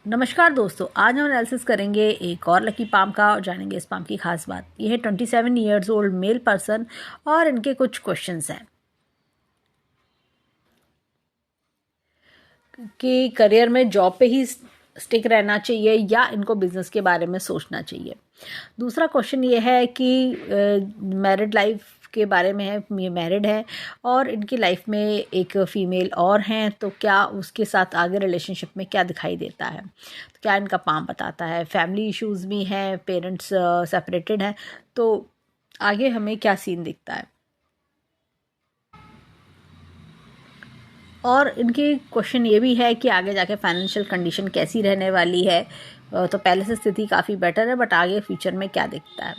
नमस्कार दोस्तों, आज हम एनालिसिस करेंगे एक और लकी पाम का और जानेंगे इस पाम की खास बात। ये है 27 ईयर्स ओल्ड मेल पर्सन और इनके कुछ क्वेश्चंस हैं कि करियर में जॉब पे ही स्टिक रहना चाहिए या इनको बिजनेस के बारे में सोचना चाहिए। दूसरा क्वेश्चन ये है कि मैरिड लाइफ के बारे में है। ये मैरिड है और इनकी लाइफ में एक फीमेल और हैं, तो क्या उसके साथ आगे रिलेशनशिप में क्या दिखाई देता है, तो क्या इनका पाम बताता है। फैमिली इश्यूज भी हैं, पेरेंट्स सेपरेटेड हैं, तो आगे हमें क्या सीन दिखता है। और इनकी क्वेश्चन ये भी है कि आगे जाके फाइनेंशियल कंडीशन कैसी रहने वाली है। तो पहले से स्थिति काफ़ी बेटर है, बट आगे फ्यूचर में क्या दिखता है।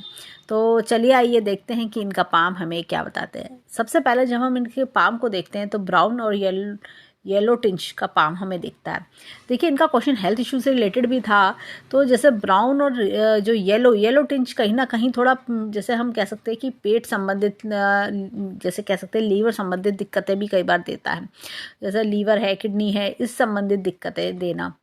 तो चलिए आइए देखते हैं कि इनका पाम हमें क्या बताते हैं। सबसे पहले जब हम इनके पाम को देखते हैं तो ब्राउन और येलो टिंच का पाम हमें दिखता है। देखिए, इनका क्वेश्चन हेल्थ इशू से रिलेटेड भी था, तो जैसे ब्राउन और जो येलो टिंच कहीं ना कहीं थोड़ा जैसे हम कह सकते हैं कि पेट संबंधित, जैसे कह सकते हैं लीवर संबंधित दिक्कतें भी कई बार देता है। जैसे लीवर है, किडनी है, इस संबंधित दिक्कतें देना।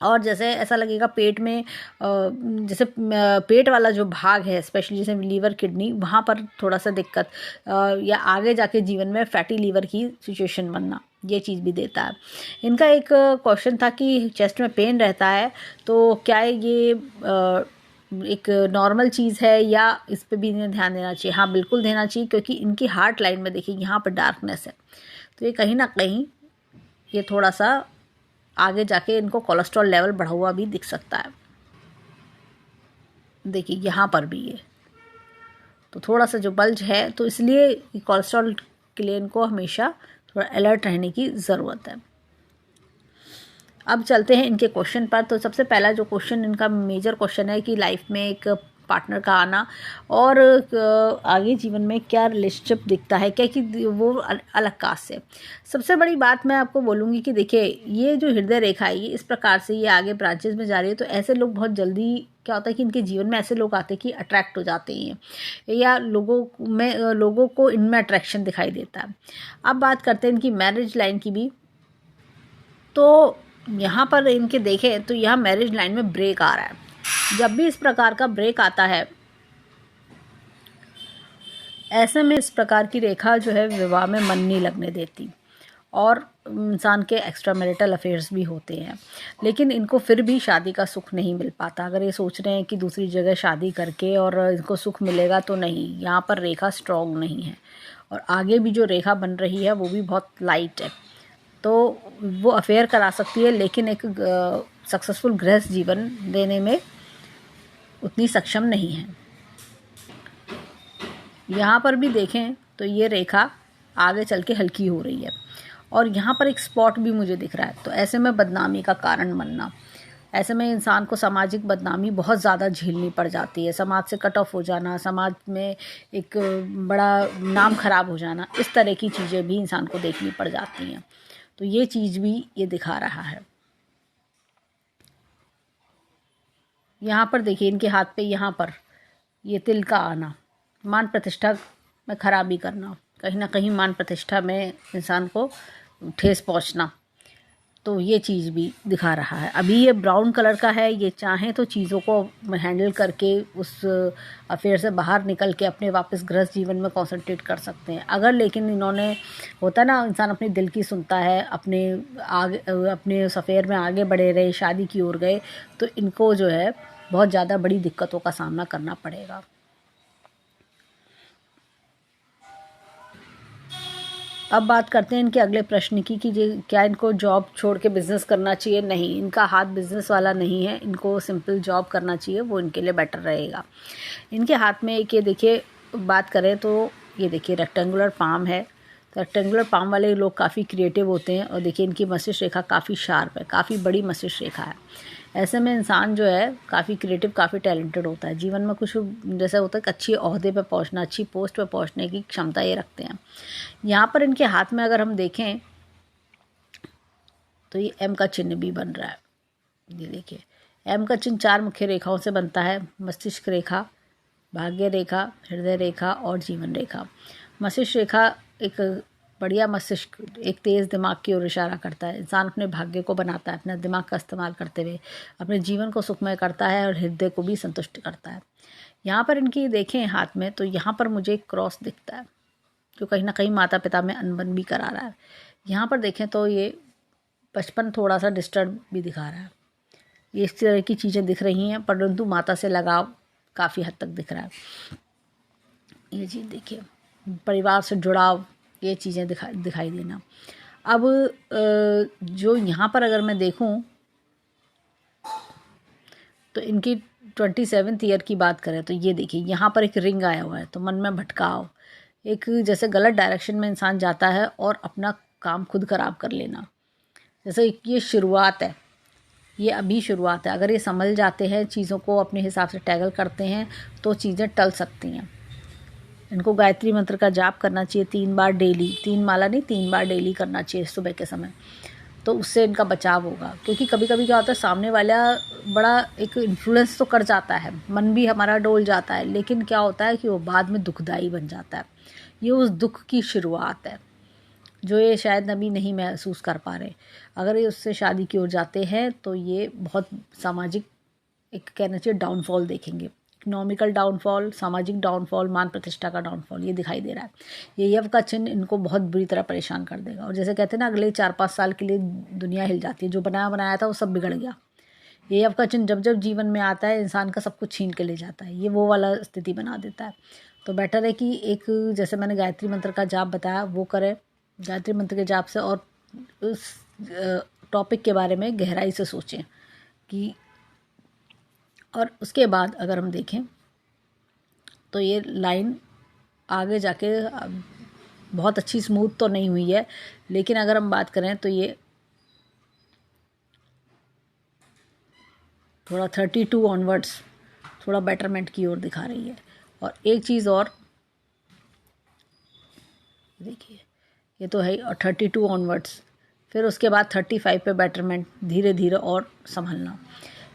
और जैसे ऐसा लगेगा पेट में, जैसे पेट वाला जो भाग है स्पेशली जैसे लीवर किडनी, वहाँ पर थोड़ा सा दिक्कत, या आगे जाके जीवन में फैटी लीवर की सिचुएशन बनना, ये चीज़ भी देता है। इनका एक क्वेश्चन था कि चेस्ट में पेन रहता है, तो क्या ये एक नॉर्मल चीज़ है या इस पे भी इन्हें ध्यान देना चाहिए। हाँ, बिल्कुल देना चाहिए, क्योंकि इनकी हार्ट लाइन में देखिए यहाँ पर डार्कनेस है, तो ये कहीं ना कहीं ये थोड़ा सा आगे जाके इनको कोलेस्ट्रॉल लेवल बढ़ा हुआ भी दिख सकता है। देखिए यहाँ पर भी ये तो थोड़ा सा जो बल्ज है, तो इसलिए कोलेस्ट्रॉल के लिए इनको हमेशा थोड़ा अलर्ट रहने की ज़रूरत है। अब चलते हैं इनके क्वेश्चन पर। तो सबसे पहला जो क्वेश्चन इनका मेजर क्वेश्चन है कि लाइफ में एक पार्टनर का आना और आगे जीवन में क्या रिलेशनशिप दिखता है, क्या कि वो अलग कास्ट से। सबसे बड़ी बात मैं आपको बोलूँगी कि देखिए, ये जो हृदय रेखा है ये इस प्रकार से ये आगे ब्रांचेस में जा रही है, तो ऐसे लोग बहुत जल्दी क्या होता है कि इनके जीवन में ऐसे लोग आते हैं कि अट्रैक्ट हो जाते हैं या लोगों को इनमें अट्रैक्शन दिखाई देता है। अब बात करते हैं इनकी मैरिज लाइन की भी। तो यहाँ पर इनके देखें तो यहाँ मैरिज लाइन में ब्रेक आ रहा है। जब भी इस प्रकार का ब्रेक आता है, ऐसे में इस प्रकार की रेखा जो है विवाह में मन नहीं लगने देती और इंसान के एक्स्ट्रा मैरिटल अफेयर्स भी होते हैं, लेकिन इनको फिर भी शादी का सुख नहीं मिल पाता। अगर ये सोच रहे हैं कि दूसरी जगह शादी करके और इनको सुख मिलेगा, तो नहीं, यहाँ पर रेखा स्ट्रॉन्ग नहीं है और आगे भी जो रेखा बन रही है वो भी बहुत लाइट है। तो वो अफेयर करा सकती है, लेकिन एक सक्सेसफुल गृहस्थ जीवन देने में उतनी सक्षम नहीं है। यहाँ पर भी देखें तो ये रेखा आगे चल के हल्की हो रही है और यहाँ पर एक स्पॉट भी मुझे दिख रहा है। तो ऐसे में बदनामी का कारण बनना, ऐसे में इंसान को सामाजिक बदनामी बहुत ज़्यादा झेलनी पड़ जाती है। समाज से कट ऑफ हो जाना, समाज में एक बड़ा नाम खराब हो जाना, इस तरह की चीज़ें भी इंसान को देखनी पड़ जाती हैं। तो ये चीज़ भी ये दिखा रहा है। यहाँ पर देखिए, इनके हाथ पे यहाँ पर ये तिल का आना, मान प्रतिष्ठा में खराबी करना, कहीं ना कहीं मान प्रतिष्ठा में इंसान को ठेस पहुँचना, तो ये चीज़ भी दिखा रहा है। अभी ये ब्राउन कलर का है, ये चाहें तो चीज़ों को हैंडल करके उस अफेयर से बाहर निकल के अपने वापस गृहस्थ जीवन में कंसंट्रेट कर सकते हैं। अगर लेकिन इन्होंने, होता ना इंसान अपने दिल की सुनता है, अपने उस अफेयर में आगे बढ़े रहे, शादी की ओर गए, तो इनको जो है बहुत ज़्यादा बड़ी दिक्कतों का सामना करना पड़ेगा। अब बात करते हैं इनके अगले प्रश्न की कि क्या इनको जॉब छोड़ के बिज़नेस करना चाहिए। नहीं, इनका हाथ बिज़नेस वाला नहीं है, इनको सिंपल जॉब करना चाहिए, वो इनके लिए बेटर रहेगा। इनके हाथ में एक, ये देखिए, बात करें तो ये देखिए रेक्टेंगुलर पाम है। तो रेक्टेंगुलर पाम वाले लोग काफ़ी क्रिएटिव होते हैं और देखिए इनकी मस्तिष्क रेखा काफ़ी शार्प है, काफ़ी बड़ी मस्तिष्क रेखा है। ऐसे में इंसान जो है काफ़ी क्रिएटिव, काफ़ी टैलेंटेड होता है। जीवन में कुछ जैसे होता है कि अच्छी ओहदे पे पहुंचना, अच्छी पोस्ट पे पहुंचने की क्षमता ये रखते हैं। यहाँ पर इनके हाथ में अगर हम देखें तो ये एम का चिन्ह भी बन रहा है। ये देखिए, एम का चिन्ह 4 मुख्य रेखाओं से बनता है: मस्तिष्क रेखा, भाग्य रेखा, हृदय रेखा और जीवन रेखा। मस्तिष्क रेखा एक बढ़िया मस्तिष्क, एक तेज़ दिमाग की ओर इशारा करता है। इंसान अपने भाग्य को बनाता है अपने दिमाग का इस्तेमाल करते हुए, अपने जीवन को सुखमय करता है और हृदय को भी संतुष्ट करता है। यहाँ पर इनकी देखें हाथ में, तो यहाँ पर मुझे एक क्रॉस दिखता है जो कहीं ना कहीं माता पिता में अनबन भी करा रहा है। यहाँ पर देखें तो ये बचपन थोड़ा सा डिस्टर्ब भी दिखा रहा है। ये इस तरह की चीज़ें दिख रही हैं, परंतु माता से लगाव काफ़ी हद तक दिख रहा है। ये चीज़ देखिए, परिवार से जुड़ाव, ये चीज़ें दिखाई देना। अब जो यहाँ पर अगर मैं देखूँ तो इनकी 27th ईयर की बात करें तो ये देखिए यहाँ पर एक रिंग आया हुआ है, तो मन में भटकाव, एक जैसे गलत डायरेक्शन में इंसान जाता है और अपना काम खुद खराब कर लेना। जैसे ये शुरुआत है, ये अभी शुरुआत है। अगर ये संभल जाते हैं, चीज़ों को अपने हिसाब से टैगल करते हैं तो चीज़ें टल सकती हैं। इनको गायत्री मंत्र का जाप करना चाहिए 3 बार डेली, 3 माला नहीं 3 बार डेली करना चाहिए सुबह के समय, तो उससे इनका बचाव होगा। क्योंकि कभी कभी क्या होता है, सामने वाला बड़ा एक इन्फ्लुएंस तो कर जाता है, मन भी हमारा डोल जाता है, लेकिन क्या होता है कि वो बाद में दुखदाई बन जाता है। ये उस दुख की शुरुआत है जो ये शायद अभी नहीं महसूस कर पा रहे। अगर ये उससे शादी की ओर जाते हैं तो ये बहुत सामाजिक, एक कहना चाहिए डाउनफॉल देखेंगे। इकोनॉमिकल डाउनफॉल, सामाजिक डाउनफॉल, मान प्रतिष्ठा का डाउनफॉल ये दिखाई दे रहा है। ये यव का चिन्ह इनको बहुत बुरी तरह परेशान कर देगा। और जैसे कहते हैं ना, अगले 4-5 साल के लिए दुनिया हिल जाती है, जो बनाया बनाया था वो सब बिगड़ गया। ये यव का चिन्ह जब जब जीवन में आता है, इंसान का सब कुछ छीन के ले जाता है, ये वो वाला स्थिति बना देता है। तो बेटर है कि एक, जैसे मैंने गायत्री मंत्र का जाप बताया वो करें, गायत्री मंत्र के जाप से, और उस टॉपिक के बारे में गहराई से सोचें कि, और उसके बाद अगर हम देखें तो ये लाइन आगे जाके बहुत अच्छी स्मूथ तो नहीं हुई है, लेकिन अगर हम बात करें तो ये थोड़ा 32 ऑनवर्ड्स थोड़ा बेटरमेंट की ओर दिखा रही है। और एक चीज़ और देखिए, ये तो है, और 32 ऑनवर्ड्स, फिर उसके बाद 35 पे बेटरमेंट, धीरे धीरे और संभलना।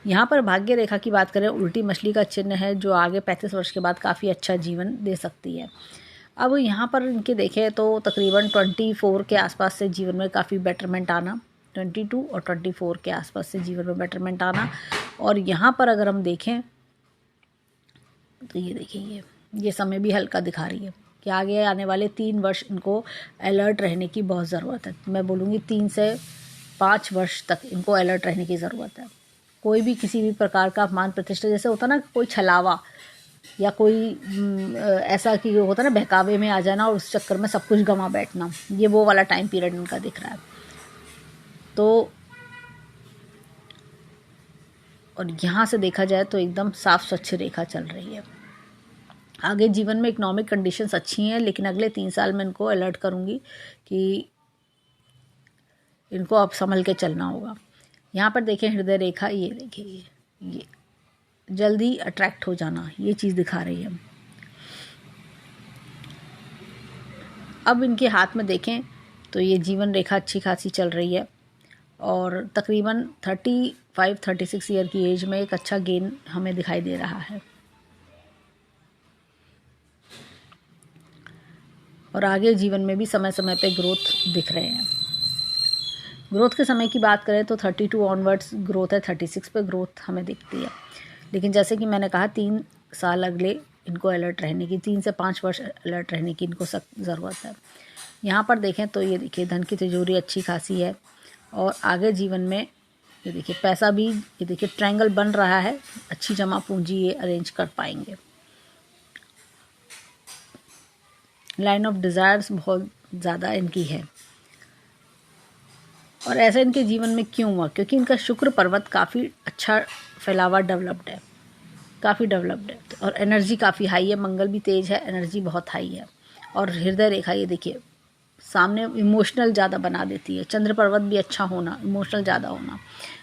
यहाँ पर भाग्य रेखा की बात करें, उल्टी मछली का चिन्ह है जो आगे 35 वर्ष के बाद काफ़ी अच्छा जीवन दे सकती है। अब यहाँ पर इनके देखें तो तकरीबन 24 के आसपास से जीवन में काफ़ी बेटरमेंट आना, 22 और 24 के आसपास से जीवन में बेटरमेंट आना। और यहाँ पर अगर हम देखें तो ये देखिए, ये समय भी हल्का दिखा रही है कि आगे आने वाले 3 वर्ष इनको अलर्ट रहने की बहुत ज़रूरत है। मैं बोलूँगी 3 से 5 वर्ष तक इनको अलर्ट रहने की ज़रूरत है। कोई भी किसी भी प्रकार का मान प्रतिष्ठा, जैसे होता ना कोई छलावा या कोई ऐसा कि होता ना बहकावे में आ जाना और उस चक्कर में सब कुछ गंवा बैठना, ये वो वाला टाइम पीरियड इनका दिख रहा है। तो और यहाँ से देखा जाए तो एकदम साफ स्वच्छ रेखा चल रही है। आगे जीवन में इकोनॉमिक कंडीशंस अच्छी हैं, लेकिन अगले 3 साल में इनको अलर्ट करूँगी कि इनको अब संभल के चलना होगा। यहाँ पर देखें हृदय रेखा, ये देखिए, ये जल्दी अट्रैक्ट हो जाना, ये चीज़ दिखा रही है। अब इनके हाथ में देखें तो ये जीवन रेखा अच्छी खासी चल रही है और तकरीबन 35-36 ईयर की एज में एक अच्छा गेन हमें दिखाई दे रहा है। और आगे जीवन में भी समय समय पे ग्रोथ दिख रहे हैं। ग्रोथ के समय की बात करें तो 32 ऑनवर्ड्स ग्रोथ है, 36 पे ग्रोथ हमें दिखती है। लेकिन जैसे कि मैंने कहा 3 साल अगले इनको अलर्ट रहने की, 3 से 5 वर्ष अलर्ट रहने की इनको सख्त ज़रूरत है। यहाँ पर देखें तो ये देखिए धन की तिजोरी अच्छी खासी है और आगे जीवन में ये देखिए पैसा भी, ये देखिए ट्रायंगल बन रहा है, अच्छी जमा पूंजी ये अरेंज कर पाएंगे। लाइन ऑफ डिज़ायर्स बहुत ज़्यादा इनकी है। और ऐसा इनके जीवन में क्यों हुआ? क्योंकि इनका शुक्र पर्वत काफ़ी अच्छा फैला हुआ डेवलप्ड है, काफ़ी डेवलप्ड है और एनर्जी काफ़ी हाई है। मंगल भी तेज है, एनर्जी बहुत हाई है। और हृदय रेखा ये देखिए सामने इमोशनल ज़्यादा बना देती है। चंद्र पर्वत भी अच्छा होना, इमोशनल ज़्यादा होना।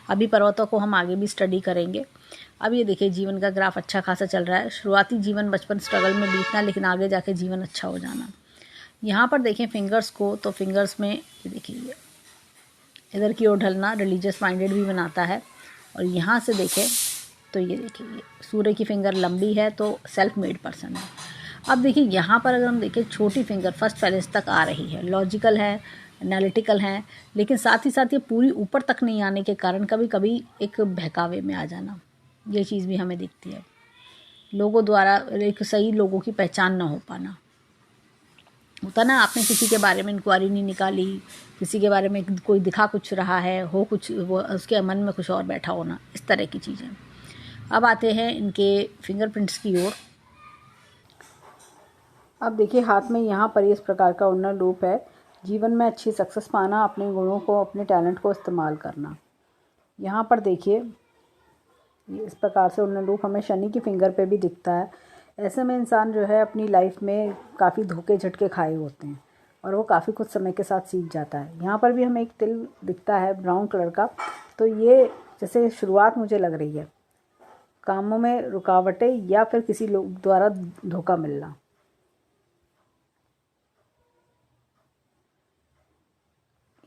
अभी पर्वतों को हम आगे भी स्टडी करेंगे। अब ये देखिए जीवन का ग्राफ अच्छा खासा चल रहा है। शुरुआती जीवन बचपन स्ट्रगल में बीतना, लेकिन आगे जाके जीवन अच्छा हो जाना। यहाँ पर देखें फिंगर्स को, तो फिंगर्स में ये देखिए इधर की ओर ढलना रिलीजियस माइंडेड भी बनाता है। और यहाँ से देखें तो ये देखिए सूर्य की फिंगर लंबी है तो सेल्फ मेड पर्सन है। अब देखिए यहाँ पर अगर हम देखें छोटी फिंगर फर्स्ट पैलेस तक आ रही है, लॉजिकल है, एनालिटिकल है, लेकिन साथ ही साथ ये पूरी ऊपर तक नहीं आने के कारण कभी कभी एक बहकावे में आ जाना, ये चीज़ भी हमें दिखती है। लोगों द्वारा एक सही लोगों की पहचान ना हो पाना, होता ना, आपने किसी के बारे में इंक्वायरी नहीं निकाली, किसी के बारे में कोई दिखा कुछ रहा है, हो कुछ, वो उसके मन में कुछ और बैठा होना, इस तरह की चीज़ें। अब आते हैं इनके फिंगरप्रिंट्स की ओर। अब देखिए हाथ में यहाँ पर इस प्रकार का उन्नत लूप है, जीवन में अच्छी सक्सेस पाना, अपने गुणों को, अपने टैलेंट को इस्तेमाल करना। यहाँ पर देखिए ये इस प्रकार से उन्नत लूप हमें शनि की फिंगर पे भी दिखता है। ऐसे में इंसान जो है अपनी लाइफ में काफ़ी धोखे झटके खाए होते हैं और वो काफ़ी कुछ समय के साथ सीख जाता है। यहाँ पर भी हमें एक तिल दिखता है ब्राउन कलर का, तो ये जैसे शुरुआत मुझे लग रही है, कामों में रुकावटें या फिर किसी लोग द्वारा धोखा मिलना।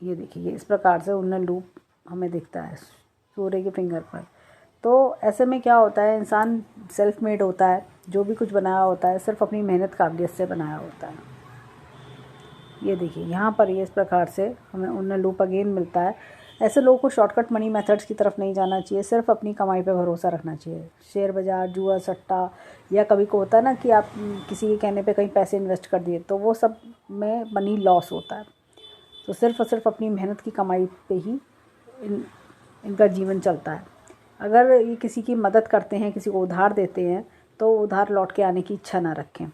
ये देखिए इस प्रकार से उन्नत लूप हमें दिखता है सूर्य के फिंगर पर। तो ऐसे में क्या होता है, इंसान सेल्फ मेड होता है, जो भी कुछ बनाया होता है सिर्फ अपनी मेहनत काबिलियत से बनाया होता है। ये देखिए यहाँ पर ये इस प्रकार से हमें उन्नत लूप अगेन मिलता है। ऐसे लोगों को शॉर्टकट मनी मेथड्स की तरफ नहीं जाना चाहिए, सिर्फ अपनी कमाई पे भरोसा रखना चाहिए। शेयर बाज़ार, जुआ, सट्टा, या कभी को होता है ना कि आप किसी के कहने पे कहीं पैसे इन्वेस्ट कर दिए, तो वो सब में मनी लॉस होता है। तो सिर्फ और सिर्फ अपनी मेहनत की कमाई पे ही इनका जीवन चलता है। अगर ये किसी की मदद करते हैं, किसी को उधार देते हैं, तो उधार लौट के आने की इच्छा ना रखें,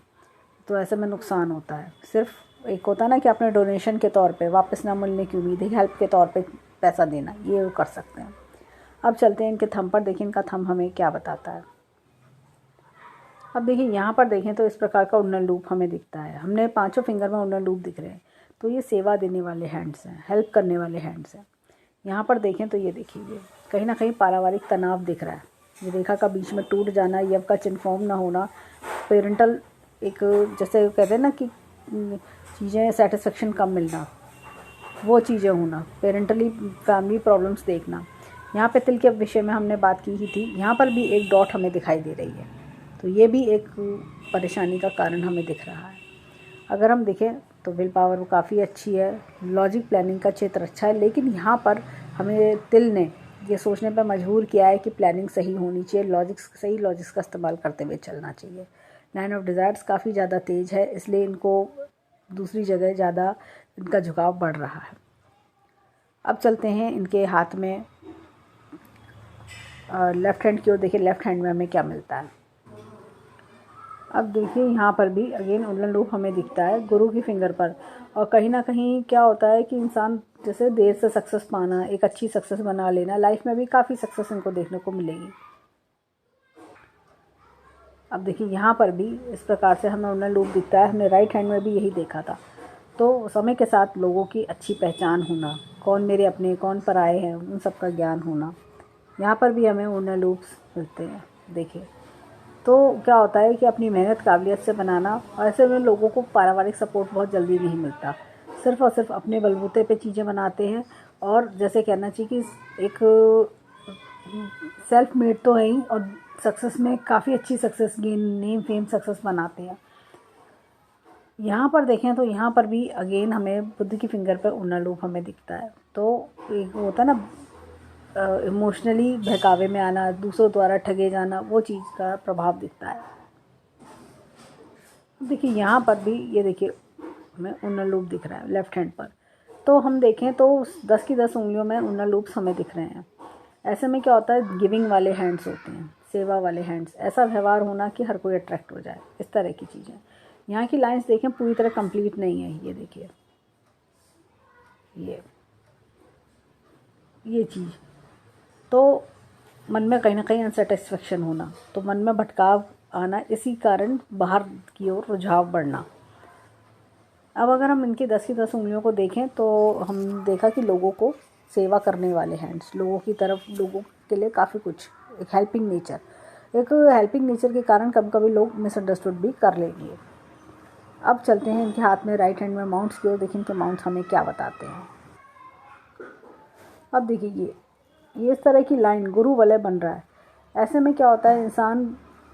तो ऐसे में नुकसान होता है। सिर्फ एक होता है ना कि अपने डोनेशन के तौर पे, वापस ना मिलने की उम्मीद है, हेल्प के तौर पे पैसा देना, ये वो कर सकते हैं। अब चलते हैं इनके थंब पर, देखिए इनका थंब हमें क्या बताता है। अब देखिए यहाँ पर देखें तो इस प्रकार का उन्नत लूप हमें दिखता है। हमने पांचों फिंगर में उन्नत लूप दिख रहे हैं, तो ये सेवा देने वाले हैंड्स हैं, हेल्प करने वाले हैंड्स हैं। यहाँ पर देखें तो ये देखिए कहीं ना कहीं पारिवारिक तनाव दिख रहा है, ये रेखा का बीच में टूट जाना, यव का चिन्ह ना होना, पेरेंटल एक जैसे कहते हैं ना कि चीज़ें सेटिस्फेक्शन कम मिलना, वो चीज़ें होना, पेरेंटली फैमिली प्रॉब्लम्स देखना। यहाँ पे तिल के विषय में हमने बात की ही थी, यहाँ पर भी एक डॉट हमें दिखाई दे रही है, तो ये भी एक परेशानी का कारण हमें दिख रहा है। अगर हम देखें तो विल पावर काफ़ी अच्छी है, लॉजिक प्लानिंग का क्षेत्र अच्छा है, लेकिन यहाँ पर हमें तिल ने ये सोचने पर मजबूर किया है कि प्लानिंग सही होनी चाहिए, सही लॉजिक्स का इस्तेमाल करते हुए चलना चाहिए। 9 ऑफ डिज़ायर्स काफ़ी ज़्यादा तेज़ है, इसलिए इनको दूसरी जगह ज़्यादा इनका झुकाव बढ़ रहा है। अब चलते हैं इनके हाथ में लेफ़्ट हैंड की ओर। देखिए लेफ़्ट हैंड में हमें क्या मिलता है। अब देखिए यहाँ पर भी अगेन उन्नत लूप हमें दिखता है गुरु की फिंगर पर, और कहीं ना कहीं क्या होता है कि इंसान जैसे देर से सक्सेस पाना, एक अच्छी सक्सेस बना लेना, लाइफ में भी काफ़ी सक्सेस इनको देखने को मिलेगी। अब देखिए यहाँ पर भी इस प्रकार से हमें उन्नत लूप दिखता है, हमने राइट हैंड में भी यही देखा था। तो समय के साथ लोगों की अच्छी पहचान होना, कौन मेरे अपने कौन पराए हैं, उन सब का ज्ञान होना, यहाँ पर भी हमें उन्नत लूप्स मिलते हैं। देखिए तो क्या होता है कि अपनी मेहनत काबिलियत से बनाना, और ऐसे में लोगों को पारिवारिक सपोर्ट बहुत जल्दी नहीं मिलता, सिर्फ और सिर्फ अपने बलबूते पे चीज़ें बनाते हैं, और जैसे कहना चाहिए कि एक सेल्फ मेड तो है ही, और सक्सेस में काफ़ी अच्छी success gain, name fame success बनाते हैं। यहाँ पर देखें तो यहाँ पर भी अगेन हमें बुद्ध की फिंगर पर उन्नत लूप हमें दिखता है। तो एक होता है ना इमोशनली बहकावे में आना, दूसरों द्वारा ठगे जाना, वो चीज़ का प्रभाव दिखता है। देखिए यहाँ पर भी ये देखिए हमें उन्नत लूप दिख रहा है लेफ़्ट हैंड पर। तो हम देखें तो 10 की 10 उंगलियों में उन्नत लूप्स हमें दिख रहे हैं। ऐसे में क्या होता है, गिविंग वाले हैंड्स होते हैं, सेवा वाले हैंड्स, ऐसा व्यवहार होना कि हर कोई अट्रैक्ट हो जाए, इस तरह की चीज़ें। यहाँ की लाइंस देखें पूरी तरह कंप्लीट नहीं है, ये देखिए ये चीज़, तो मन में कहीं ना कहीं अनसेटिस्फेक्शन होना, तो मन में भटकाव आना, इसी कारण बाहर की ओर रुझाव बढ़ना। अब अगर हम इनकी 10 की 10 उंगलियों को देखें तो हम देखा कि लोगों को सेवा करने वाले हैंड्स, लोगों की तरफ, लोगों के लिए काफ़ी कुछ, एक हेल्पिंग नेचर के कारण कभी कभी लोग मिसअंडरस्टूड भी कर लेंगे। अब चलते हैं इनके हाथ में राइट हैंड में माउंट्स की ओर। देखिए इनके माउंट्स हमें क्या बताते हैं। अब देखिए ये इस तरह की लाइन गुरु वलय बन रहा है। ऐसे में क्या होता है, इंसान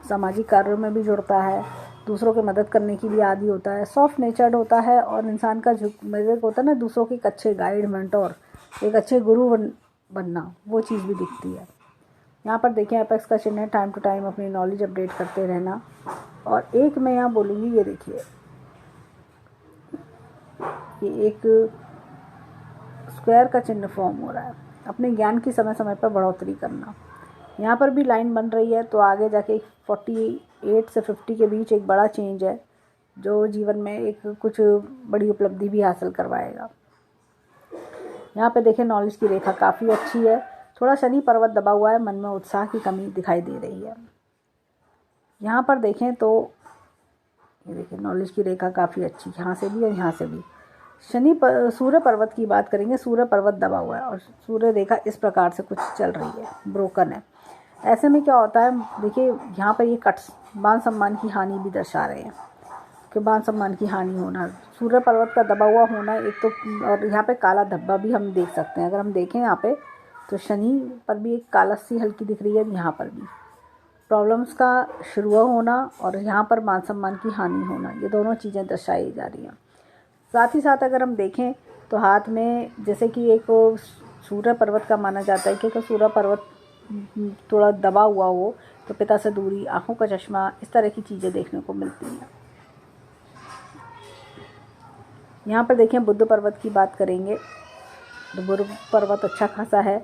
सामाजिक कार्यों में भी जुड़ता है, दूसरों की मदद करने की भी आदी होता है, सॉफ्ट नेचर्ड होता है और इंसान का जो मेजर होता है ना दूसरों के एक अच्छे गाइड मेंटोर, एक अच्छे गुरु बनना, वो चीज़ भी दिखती है। यहाँ पर देखें एपेक्स का चिन्ह है, टाइम टू टाइम अपनी नॉलेज अपडेट करते रहना। और एक मैं यहाँ बोलूँगी, ये देखिए ये एक स्क्वायर का चिन्ह फॉर्म हो रहा है, अपने ज्ञान की समय समय पर बढ़ोतरी करना। यहाँ पर भी लाइन बन रही है, तो आगे जाके 48 से 50 के बीच एक बड़ा चेंज है जो जीवन में एक कुछ बड़ी उपलब्धि भी हासिल करवाएगा। यहाँ पे देखें नॉलेज की रेखा काफ़ी अच्छी है, थोड़ा शनि पर्वत दबा हुआ है, मन में उत्साह की कमी दिखाई दे रही है। यहाँ पर देखें तो ये देखिए नॉलेज की रेखा काफ़ी अच्छी, यहाँ से भी और यहाँ से भी। सूर्य पर्वत की बात करेंगे, सूर्य पर्वत दबा हुआ है और सूर्य रेखा इस प्रकार से कुछ चल रही है, ब्रोकन है। ऐसे में क्या होता है, देखिए यहाँ पर ये कट्स मान सम्मान की हानि भी दर्शा रहे हैं कि मान सम्मान की हानि होना, सूर्य पर्वत का दबा हुआ होना एक तो, और यहाँ पे काला धब्बा भी हम देख सकते हैं। अगर हम देखें यहाँ पे तो शनि पर भी एक काला सी हल्की दिख रही है, यहाँ पर भी प्रॉब्लम्स का शुरू होना और यहाँ पर मान सम्मान की हानि होना, ये दोनों चीज़ें दर्शाई जा रही हैं। साथ ही साथ अगर हम देखें तो हाथ में जैसे कि एक सूर्य पर्वत का माना जाता है कि अगर सूर्य पर्वत थोड़ा दबा हुआ हो तो पिता से दूरी, आँखों का चश्मा, इस तरह की चीज़ें देखने को मिलती हैं। यहाँ पर देखें बुद्ध पर्वत की बात करेंगे तो बुद्ध पर्वत अच्छा खासा है,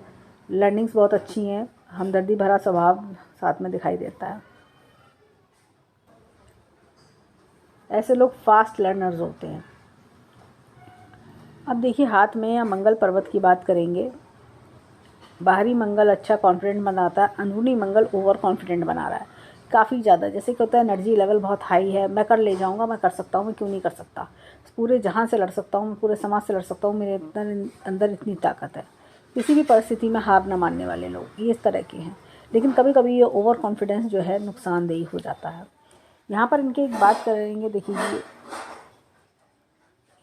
लर्निंग्स बहुत अच्छी हैं, हमदर्दी भरा स्वभाव साथ में दिखाई देता है। ऐसे लोग फास्ट लर्नर्स होते हैं। अब देखिए हाथ में या मंगल पर्वत की बात करेंगे, बाहरी मंगल अच्छा कॉन्फिडेंट बनाता है, अंदरूनी मंगल ओवर कॉन्फिडेंट बना रहा है काफ़ी ज़्यादा। जैसे कि होता है एनर्जी लेवल बहुत हाई है, मैं कर ले जाऊंगा, मैं कर सकता हूँ, मैं क्यों नहीं कर सकता, पूरे जहां से लड़ सकता हूँ, मैं पूरे समाज से लड़ सकता हूँ, मेरे अंदर इतनी ताकत है। किसी भी परिस्थिति में हार न मानने वाले लोग ये इस तरह के हैं। लेकिन कभी कभी ये ओवर कॉन्फिडेंस जो है नुकसानदेही हो जाता है। यहाँ पर इनकी एक बात करेंगे, देखिए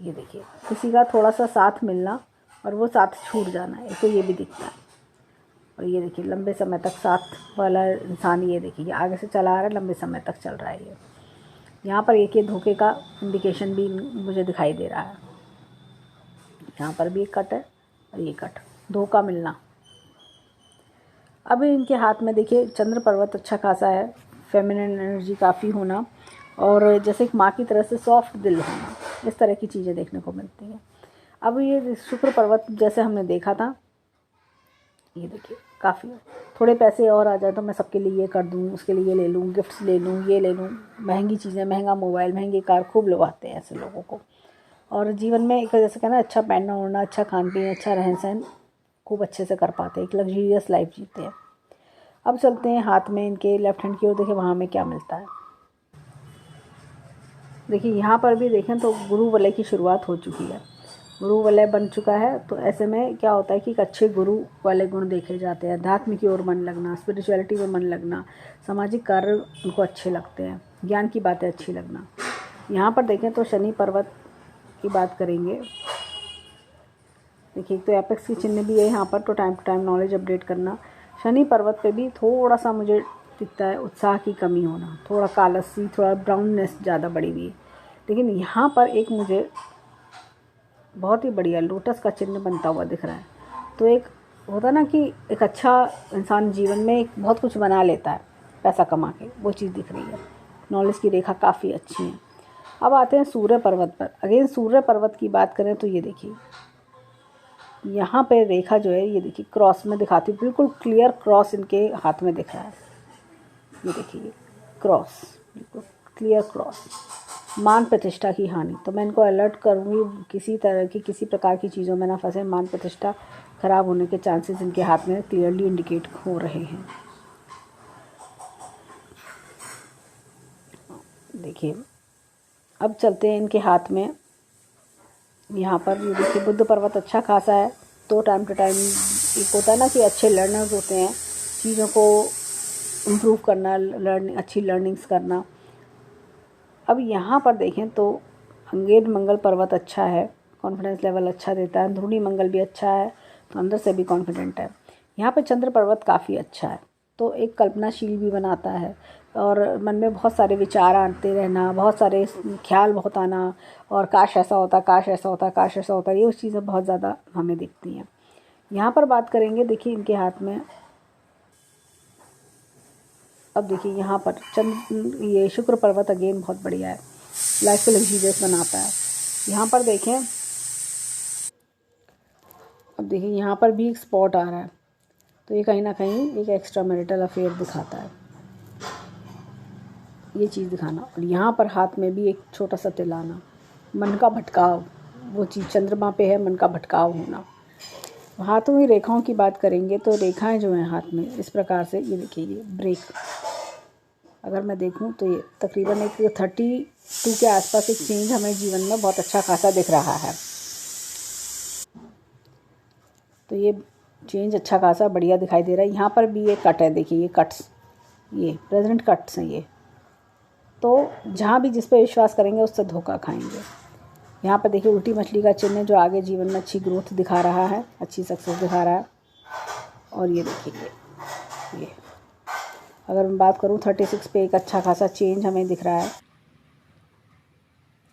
ये देखिए किसी का थोड़ा सा साथ मिलना और वो साथ छूट जाना है, तो ये भी दिखता है। और ये देखिए लंबे समय तक साथ वाला इंसान, ये देखिए आगे से चला आ रहा है, लंबे समय तक चल रहा है। ये यहाँ पर एक ये धोखे का इंडिकेशन भी मुझे दिखाई दे रहा है। यहाँ पर भी एक कट है और ये कट, धोखा मिलना। अब इनके हाथ में देखिए चंद्र पर्वत अच्छा खासा है, फेमिनिन एनर्जी काफ़ी होना और जैसे एक माँ की तरह से सॉफ्ट दिल होना, इस तरह की चीज़ें देखने को मिलती हैं। अब ये शुक्र पर्वत जैसे हमने देखा था, ये देखिए काफ़ी थोड़े पैसे और आ जाए तो मैं सबके लिए ये कर दूँ, उसके लिए ले लूँ, गिफ्ट्स ले लूँ, ये ले लूँ, महंगी चीज़ें, महंगा मोबाइल, महंगी कार खूब लुभाते हैं ऐसे लोगों को। और जीवन में एक जैसे कहना अच्छा पहनना ओढ़ना, अच्छा खान पीन, अच्छा रहन सहन खूब अच्छे से कर पाते हैं, एक लग्जरियस लाइफ जीते हैं। अब चलते हैं हाथ में इनके लेफ्ट हैंड की ओर, देखिए वहाँ में क्या मिलता है। देखिए यहाँ पर भी देखें तो गुरु वलय की शुरुआत हो चुकी है, गुरु वलय बन चुका है। तो ऐसे में क्या होता है कि एक अच्छे गुरु वाले गुण देखे जाते हैं, अध्यात्म की ओर मन लगना, स्पिरिचुअलिटी में मन लगना, सामाजिक कार्य उनको अच्छे लगते हैं, ज्ञान की बातें अच्छी लगना। यहाँ पर देखें तो शनि पर्वत की बात करेंगे, देखिए तो एपेक्स की चिन्ह भी है यहाँ पर, तो time to time knowledge update करना। शनि पर्वत पे भी थोड़ा सा मुझे दिखता है उत्साह की कमी होना, थोड़ा कालसी, थोड़ा ब्राउननेस ज़्यादा बढ़ी हुई है। लेकिन यहाँ पर एक मुझे बहुत ही बढ़िया लोटस का चिन्ह बनता हुआ दिख रहा है। तो एक होता ना कि एक अच्छा इंसान जीवन में एक बहुत कुछ बना लेता है पैसा कमा के, वो चीज़ दिख रही है। नॉलेज की रेखा काफ़ी अच्छी है। अब आते हैं सूर्य पर्वत पर। अगेन सूर्य पर्वत की बात करें तो ये देखिए यहाँ पे रेखा जो है, ये देखिए क्रॉस में दिखाती हूँ, बिल्कुल क्लियर क्रॉस इनके हाथ में दिख रहा है। ये देखिए क्रॉस, बिल्कुल क्लियर क्रॉस, मान प्रतिष्ठा की हानि। तो मैं इनको अलर्ट करूँगी किसी तरह की, किसी प्रकार की चीज़ों में ना फंसे, मान प्रतिष्ठा खराब होने के चांसेस इनके हाथ में क्लियरली इंडिकेट हो रहे हैं। देखिए अब चलते हैं इनके हाथ में, यहाँ पर ये देखिए बुद्ध पर्वत अच्छा खासा है। तो टाइम टू टाइम एक होता है ना कि अच्छे लर्नर्स होते हैं, चीज़ों को इम्प्रूव करना, अच्छी लर्निंग्स करना। अब यहाँ पर देखें तो अंगेर मंगल पर्वत अच्छा है, कॉन्फिडेंस लेवल अच्छा देता है, अंदरूनी मंगल भी अच्छा है, तो अंदर से भी कॉन्फिडेंट है। यहाँ पे चंद्र पर्वत काफ़ी अच्छा है, तो एक कल्पनाशील भी बनाता है और मन में बहुत सारे विचार आते रहना, बहुत सारे ख्याल बहुत आना और काश ऐसा होता, काश ऐसा होता, काश ऐसा होता, ये चीज़ें बहुत ज़्यादा हमें दिखती हैं। यहाँ पर बात करेंगे, देखिए इनके हाथ में, अब देखिए यहाँ पर ये शुक्र पर्वत अगेन बहुत बढ़िया है, लाइफ को लग्जरियस बनाता है। यहाँ पर देखें, अब देखिए यहाँ पर भी एक स्पॉट आ रहा है, तो ये कहीं ना कहीं एक एक्स्ट्रा मैरिटल अफेयर दिखाता है, ये चीज़ दिखाना। और यहाँ पर हाथ में भी एक छोटा सा तिल आना, मन का भटकाव, वो चीज़ चंद्रमा पे है, मन का भटकाव होना। हाथों की रेखाओं की बात करेंगे तो रेखाएं जो हैं हाथ में इस प्रकार से, ये देखिए ये ब्रेक, अगर मैं देखूं तो ये तकरीबन एक 32 के आसपास एक चेंज हमें जीवन में बहुत अच्छा खासा दिख रहा है। तो ये चेंज अच्छा खासा बढ़िया दिखाई दे रहा है। यहाँ पर भी ये कट है, देखिए ये कट्स, ये प्रेजेंट कट्स हैं ये। तो जहाँ भी जिस पे विश्वास करेंगे उससे धोखा खाएंगे। यहाँ पर देखिए उल्टी मछली का चिन्ह जो आगे जीवन में अच्छी ग्रोथ दिखा रहा है, अच्छी सक्सेस दिखा रहा है। और ये देखिए ये अगर मैं बात करूँ 36 पे एक अच्छा खासा चेंज हमें दिख रहा है।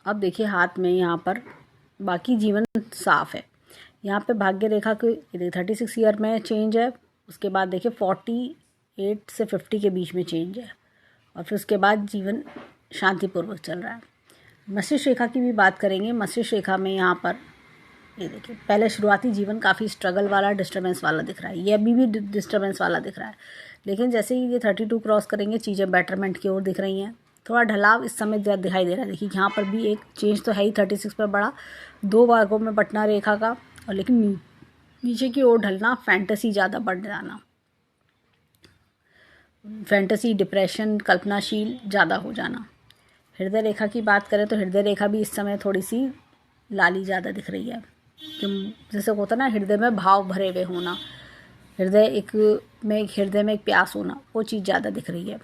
अब देखिए हाथ में यहाँ पर बाकी जीवन साफ है। यहाँ पे भाग्य रेखा के 36 ईयर में चेंज है, उसके बाद देखिए 48 से 50 के बीच में चेंज है, और फिर उसके बाद जीवन शांतिपूर्वक चल रहा है। मस्तिष्क रेखा की भी बात करेंगे। मस्तिष्क रेखा में यहाँ पर ये देखिए पहले शुरुआती जीवन काफ़ी स्ट्रगल वाला, डिस्टर्बेंस वाला दिख रहा है, ये अभी भी डिस्टर्बेंस वाला दिख रहा है, लेकिन जैसे ही ये 32 क्रॉस करेंगे चीज़ें बेटरमेंट की ओर दिख रही हैं। थोड़ा ढलाव इस समय दिखाई दे रहा है। देखिए यहाँ पर भी एक चेंज तो है ही, 36 पर बड़ा 2 भागों में बंटना रेखा का, और लेकिन नीचे की ओर ढलना, फैंटेसी ज़्यादा बढ़ जाना, फैंटेसी, डिप्रेशन, कल्पनाशील ज़्यादा हो जाना। हृदय रेखा की बात करें तो हृदय रेखा भी इस समय थोड़ी सी लाली ज़्यादा दिख रही है, कि जैसे होता ना हृदय में भाव भरे हुए होना, हृदय में एक प्यास होना, वो चीज़ ज़्यादा दिख रही है।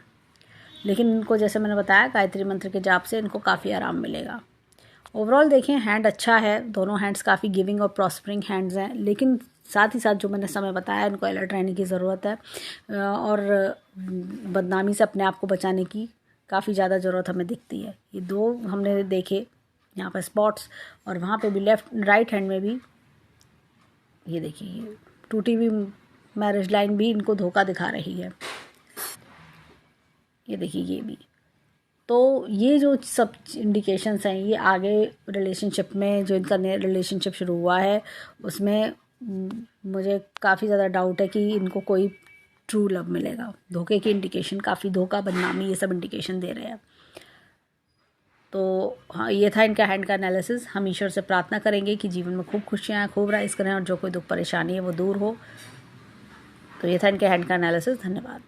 लेकिन इनको जैसे मैंने बताया गायत्री मंत्र के जाप से इनको काफ़ी आराम मिलेगा। ओवरऑल देखें हैंड अच्छा है, दोनों हैंड्स काफ़ी गिविंग और प्रॉस्परिंग हैंड्स हैं, लेकिन साथ ही साथ जो मैंने समय बताया इनको अलर्ट रहने की ज़रूरत है, और बदनामी से अपने आप को बचाने की काफ़ी ज़्यादा ज़रूरत हमें दिखती है। ये 2 हमने देखे यहाँ पर स्पॉट्स, और वहाँ पे भी राइट हैंड में भी ये देखिए टूटी हुई मैरिज लाइन भी इनको धोखा दिखा रही है, ये देखिए ये भी। तो ये जो सब इंडिकेशंस हैं ये आगे रिलेशनशिप में, जो इनका नया रिलेशनशिप शुरू हुआ है उसमें मुझे काफ़ी ज़्यादा डाउट है कि इनको कोई ट्रू लव मिलेगा। धोखे की इंडिकेशन, काफ़ी धोखा, बदनामी, ये सब इंडिकेशन दे रहे हैं। तो हाँ, ये था इनका हैंड का एनालिसिस। हम ईश्वर से प्रार्थना करेंगे कि जीवन में खूब खुशियाँ आएँ, खूब राइज करें, और जो कोई दुख परेशानी है वो दूर हो। तो ये था इनके हैंड का एनालिसिस। धन्यवाद।